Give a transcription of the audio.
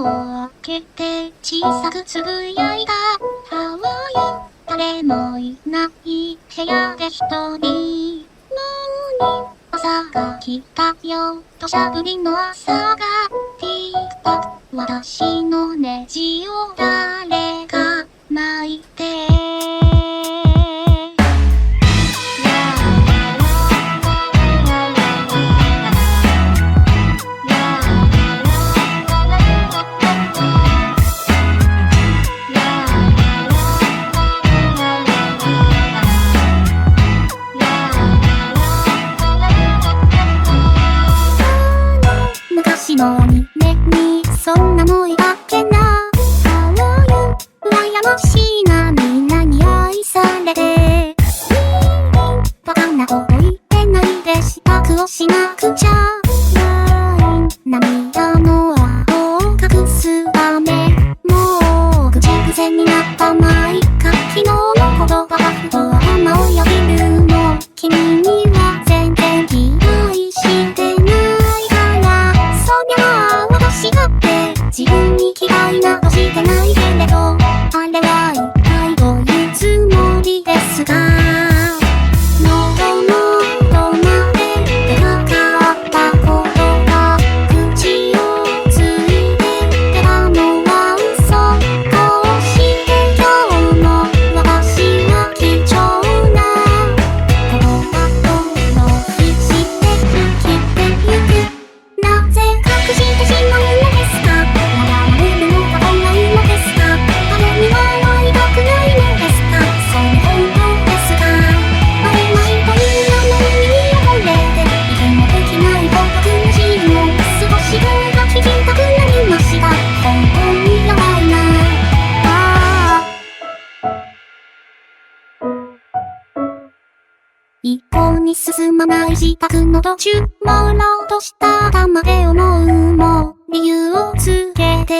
を開けて小さくつぶやいた。How are you? 誰もいない部屋で一人。朝が来たよ、土砂降りの朝が。ティークタック、私のネジを誰か巻いて。昔の2年にそんな思いがけな。How are you? 羨ましいな、みんなに愛されて。バカなこと言ってないで支度をしなくちゃ。涙の青を隠すため。もう口癖になったまいか。昨日の言葉がふと頭をよぎるの。君には全然気愛してないから。そりゃあ私だって自分に嫌いなどしてないけれど、あれは一体どういうつもりですか。喉のどまで出なかったことが口をついて出たのは嘘。こうして今日も私は貴重な言葉と浪費して生きてゆく。なぜ隠してしまうのですか。わがまるのが怖いのですか。誰にも会いたくないのですか。それ本当ですか。会えないという名の海に溺れて息もできない孤独な日々を少し分が聞きたくなりました。本当にやばいなあ。一向に進まない自宅の途中、朦朧とした頭で思うも理由をつけて